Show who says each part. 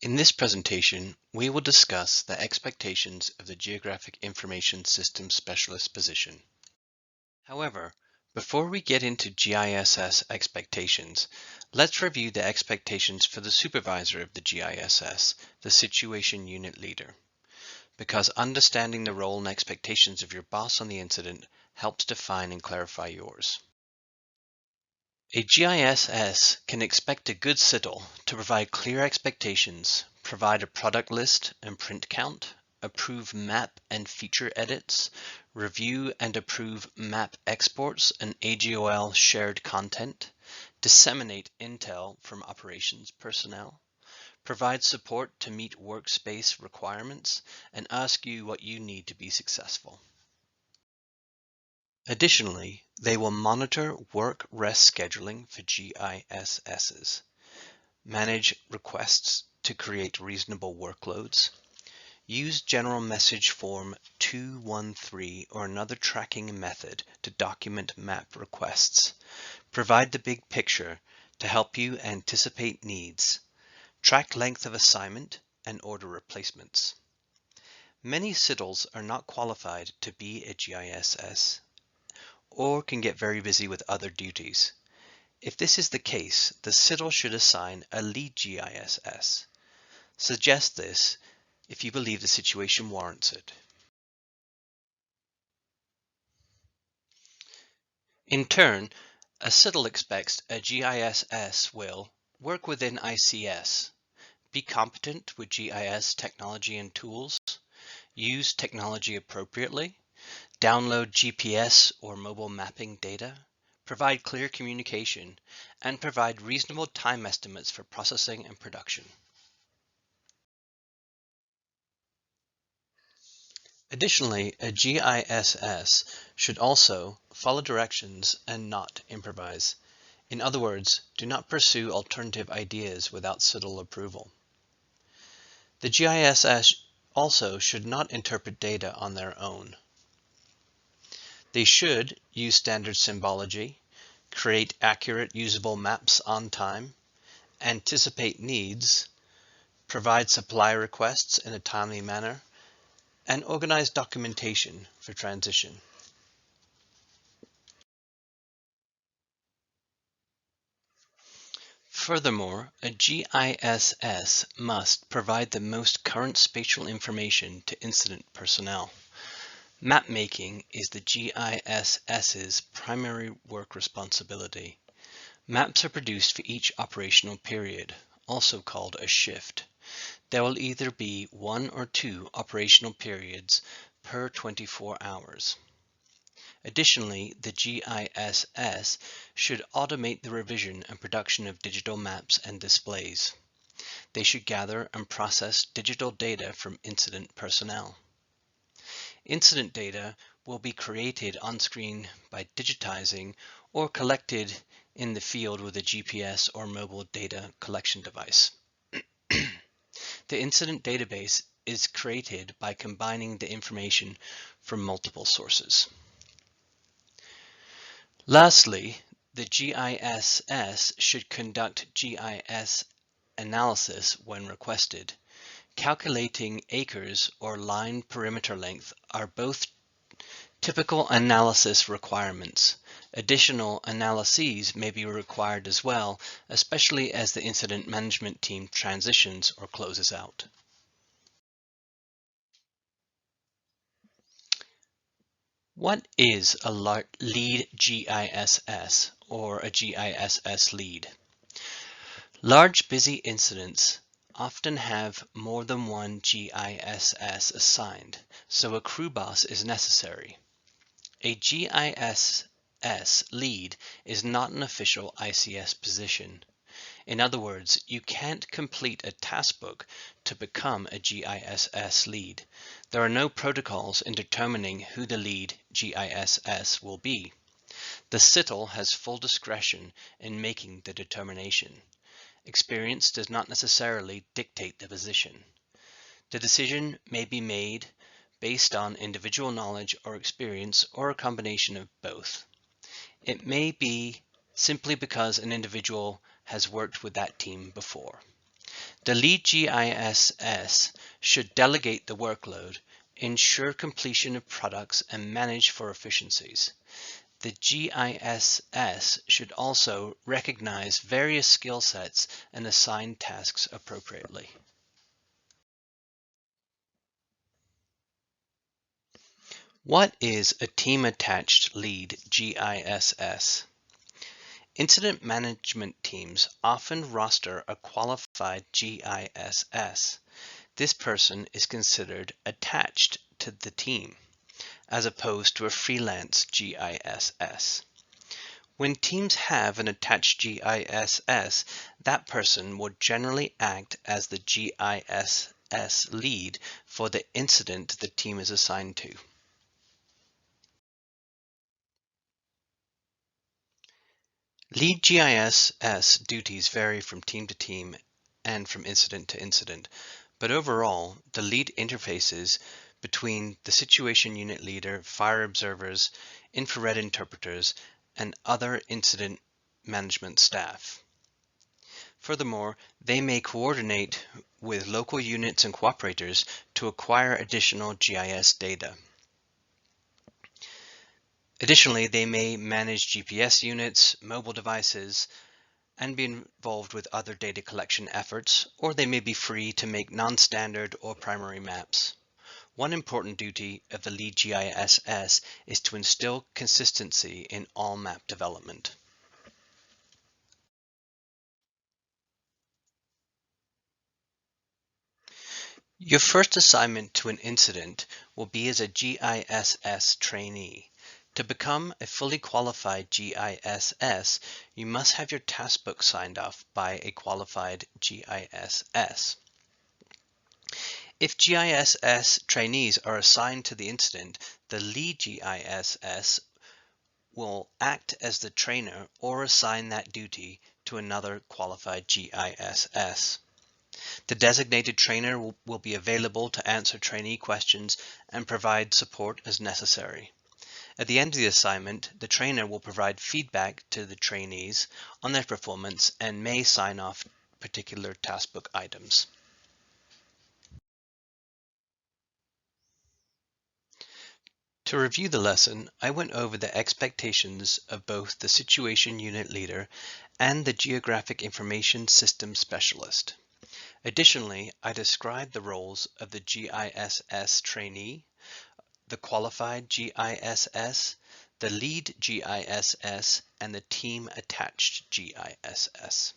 Speaker 1: In this presentation, we will discuss the expectations of the Geographic Information Systems Specialist position. However, before we get into GISS expectations, let's review the expectations for the supervisor of the GISS, the Situation Unit Leader, because understanding the role and expectations of your boss on the incident helps define and clarify yours. A GISS can expect a good SITL to provide clear expectations, provide a product list and print count, approve map and feature edits, review and approve map exports and AGOL shared content, disseminate intel from operations personnel, provide support to meet workspace requirements, and ask you what you need to be successful. Additionally, they will monitor work-rest scheduling for GISSs, manage requests to create reasonable workloads, use General Message Form 213 or another tracking method to document map requests, provide the big picture to help you anticipate needs, track length of assignment, and order replacements. Many SITLs are not qualified to be a GISS or can get very busy with other duties. If this is the case, the SITL should assign a lead GISS. Suggest this if you believe the situation warrants it. In turn, a SITL expects a GISS will work within ICS, be competent with GIS technology and tools, use technology appropriately, download GPS or mobile mapping data, provide clear communication, and provide reasonable time estimates for processing and production. Additionally, a GISS should also follow directions and not improvise. In other words, do not pursue alternative ideas without SITL approval. The GISS also should not interpret data on their own. They should use standard symbology, create accurate usable maps on time, anticipate needs, provide supply requests in a timely manner, and organize documentation for transition. Furthermore, a GISS must provide the most current spatial information to incident personnel. Map making is the GISS's primary work responsibility. Maps are produced for each operational period, also called a shift. There will either be 1 or 2 operational periods per 24 hours. Additionally, the GISS should automate the revision and production of digital maps and displays. They should gather and process digital data from incident personnel. Incident data will be created on screen by digitizing or collected in the field with a GPS or mobile data collection device. The incident database is created by combining the information from multiple sources. Lastly, the GISS should conduct GIS analysis when requested. Calculating acres or line perimeter length are both typical analysis requirements. Additional analyses may be required as well, especially as the incident management team transitions or closes out. What is a lead GISS or a GISS lead? Large busy incidents often have more than one GISS assigned, so a crew boss is necessary. A GISS lead is not an official ICS position. In other words, you can't complete a task book to become a GISS lead. There are no protocols in determining who the lead GISS will be. The SITL has full discretion in making the determination. Experience does not necessarily dictate the position. The decision may be made based on individual knowledge or experience or a combination of both. It may be simply because an individual has worked with that team before. The lead GISS should delegate the workload, ensure completion of products, and manage for efficiencies. The GISS should also recognize various skill sets and assign tasks appropriately. What is a team-attached lead GISS? Incident management teams often roster a qualified GISS. This person is considered attached to the team, as opposed to a freelance GISS. When teams have an attached GISS, that person will generally act as the GISS lead for the incident the team is assigned to. Lead GISS duties vary from team to team and from incident to incident, but overall, the lead interfaces between the situation unit leader, fire observers, infrared interpreters, and other incident management staff. Furthermore, they may coordinate with local units and cooperators to acquire additional GIS data. Additionally, they may manage GPS units, mobile devices, and be involved with other data collection efforts, or they may be free to make non-standard or primary maps. One important duty of the lead GISS is to instill consistency in all map development. Your first assignment to an incident will be as a GISS trainee. To become a fully qualified GISS, you must have your task book signed off by a qualified GISS. If GISS trainees are assigned to the incident, the lead GISS will act as the trainer or assign that duty to another qualified GISS. The designated trainer will be available to answer trainee questions and provide support as necessary. At the end of the assignment, the trainer will provide feedback to the trainees on their performance and may sign off particular taskbook items. To review the lesson, I went over the expectations of both the Situation Unit Leader and the Geographic Information System Specialist. Additionally, I described the roles of the GISS trainee, the qualified GISS, the lead GISS, and the team-attached GISS.